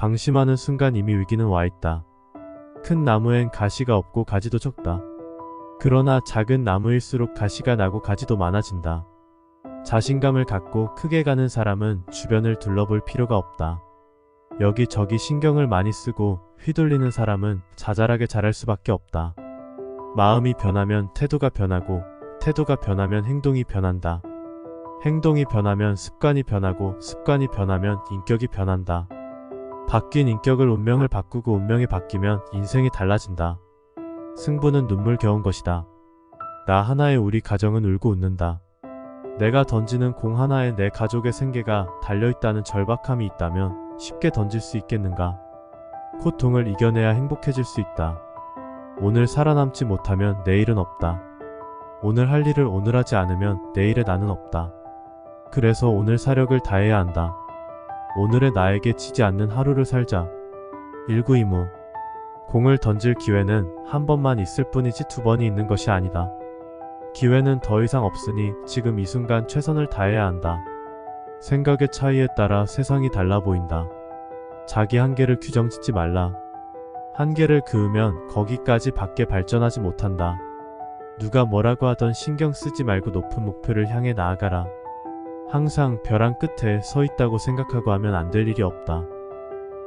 방심하는 순간 이미 위기는 와있다. 큰 나무엔 가시가 없고 가지도 적다. 그러나 작은 나무일수록 가시가 나고 가지도 많아진다. 자신감을 갖고 크게 가는 사람은 주변을 둘러볼 필요가 없다. 여기저기 신경을 많이 쓰고 휘둘리는 사람은 자잘하게 자랄 수밖에 없다. 마음이 변하면 태도가 변하고, 태도가 변하면 행동이 변한다. 행동이 변하면 습관이 변하고, 습관이 변하면 인격이 변한다. 바뀐 인격을 운명을 바꾸고 운명이 바뀌면 인생이 달라진다. 승부는 눈물겨운 것이다. 나 하나에 우리 가정은 울고 웃는다. 내가 던지는 공 하나에 내 가족의 생계가 달려있다는 절박함이 있다면 쉽게 던질 수 있겠는가? 고통을 이겨내야 행복해질 수 있다. 오늘 살아남지 못하면 내일은 없다. 오늘 할 일을 오늘 하지 않으면 내일의 나는 없다. 그래서 오늘 사력을 다해야 한다. 오늘의 나에게 지지 않는 하루를 살자. 일구이무. 공을 던질 기회는 한 번만 있을 뿐이지 두 번이 있는 것이 아니다. 기회는 더 이상 없으니 지금 이 순간 최선을 다해야 한다. 생각의 차이에 따라 세상이 달라 보인다. 자기 한계를 규정짓지 말라. 한계를 그으면 거기까지 밖에 발전하지 못한다. 누가 뭐라고 하던 신경 쓰지 말고 높은 목표를 향해 나아가라. 항상 벼랑 끝에 서 있다고 생각하고 하면 안 될 일이 없다.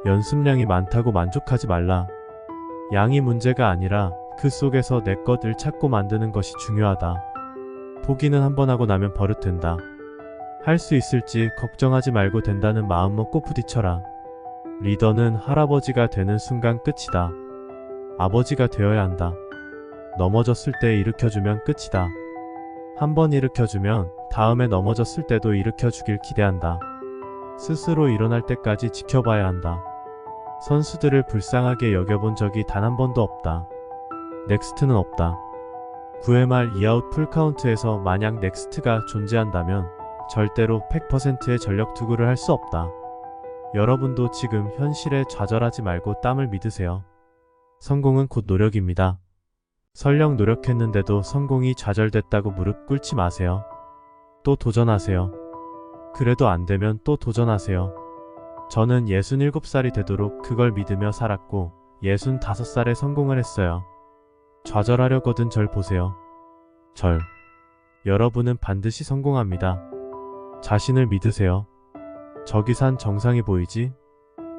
연습량이 많다고 만족하지 말라. 양이 문제가 아니라 그 속에서 내 것을 찾고 만드는 것이 중요하다. 포기는 한 번 하고 나면 버릇된다. 할 수 있을지 걱정하지 말고 된다는 마음 먹고 부딪혀라. 리더는 할아버지가 되는 순간 끝이다. 아버지가 되어야 한다. 넘어졌을 때 일으켜주면 끝이다. 한 번 일으켜주면 다음에 넘어졌을 때도 일으켜주길 기대한다. 스스로 일어날 때까지 지켜봐야 한다. 선수들을 불쌍하게 여겨본 적이 단 한 번도 없다. 넥스트는 없다. 9회 말 2아웃 풀카운트에서 만약 넥스트가 존재한다면 절대로 100%의 전력 투구를 할 수 없다. 여러분도 지금 현실에 좌절하지 말고 땀을 믿으세요. 성공은 곧 노력입니다. 설령 노력했는데도 성공이 좌절됐다고 무릎 꿇지 마세요. 또 도전하세요. 그래도 안 되면 또 도전하세요. 저는 67살이 되도록 그걸 믿으며 살았고 65살에 성공을 했어요. 좌절하려거든 절 보세요. 절. 여러분은 반드시 성공합니다. 자신을 믿으세요. 저기 산 정상이 보이지?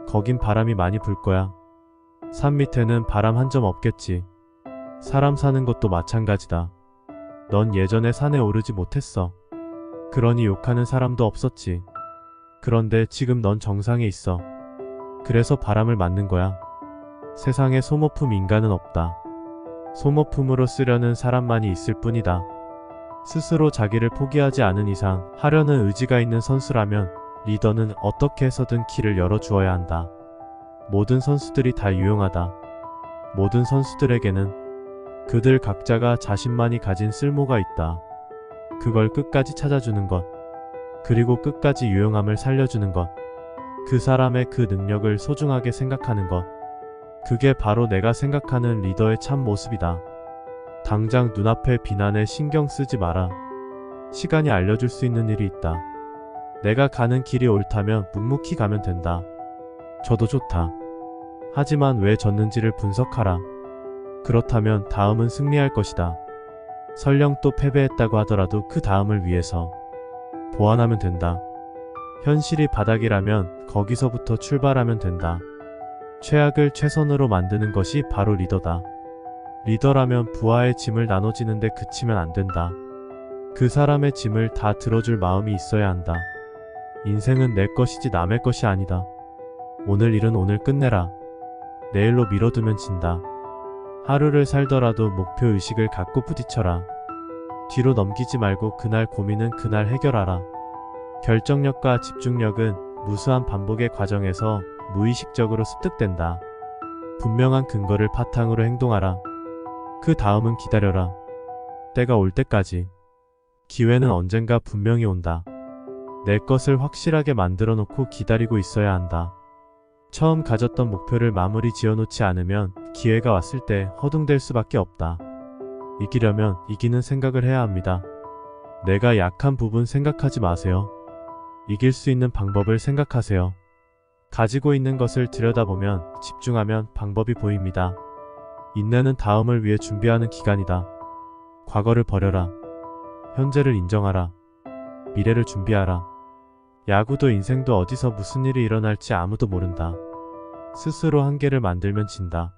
거긴 바람이 많이 불 거야. 산 밑에는 바람 한 점 없겠지. 사람 사는 것도 마찬가지다. 넌 예전에 산에 오르지 못했어. 그러니 욕하는 사람도 없었지. 그런데 지금 넌 정상에 있어. 그래서 바람을 맞는 거야. 세상에 소모품 인간은 없다. 소모품으로 쓰려는 사람만이 있을 뿐이다. 스스로 자기를 포기하지 않은 이상 하려는 의지가 있는 선수라면 리더는 어떻게 해서든 길을 열어주어야 한다. 모든 선수들이 다 유용하다. 모든 선수들에게는 그들 각자가 자신만이 가진 쓸모가 있다. 그걸 끝까지 찾아주는 것, 그리고 끝까지 유용함을 살려주는 것, 그 사람의 그 능력을 소중하게 생각하는 것, 그게 바로 내가 생각하는 리더의 참 모습이다. 당장 눈앞의 비난에 신경 쓰지 마라. 시간이 알려줄 수 있는 일이 있다. 내가 가는 길이 옳다면 묵묵히 가면 된다. 저도 좋다. 하지만 왜 졌는지를 분석하라. 그렇다면 다음은 승리할 것이다. 설령 또 패배했다고 하더라도 그 다음을 위해서 보완하면 된다. 현실이 바닥이라면 거기서부터 출발하면 된다. 최악을 최선으로 만드는 것이 바로 리더다. 리더라면 부하의 짐을 나눠지는데 그치면 안 된다. 그 사람의 짐을 다 들어줄 마음이 있어야 한다. 인생은 내 것이지 남의 것이 아니다. 오늘 일은 오늘 끝내라. 내일로 미뤄두면 진다. 하루를 살더라도 목표의식을 갖고 부딪혀라. 뒤로 넘기지 말고 그날 고민은 그날 해결하라. 결정력과 집중력은 무수한 반복의 과정에서 무의식적으로 습득된다. 분명한 근거를 바탕으로 행동하라. 그 다음은 기다려라. 때가 올 때까지. 기회는 언젠가 분명히 온다. 내 것을 확실하게 만들어 놓고 기다리고 있어야 한다. 처음 가졌던 목표를 마무리 지어놓지 않으면 기회가 왔을 때 허둥댈 수밖에 없다. 이기려면 이기는 생각을 해야 합니다. 내가 약한 부분 생각하지 마세요. 이길 수 있는 방법을 생각하세요. 가지고 있는 것을 들여다보면 집중하면 방법이 보입니다. 인내는 다음을 위해 준비하는 기간이다. 과거를 버려라. 현재를 인정하라. 미래를 준비하라. 야구도 인생도 어디서 무슨 일이 일어날지 아무도 모른다. 스스로 한계를 만들면 진다.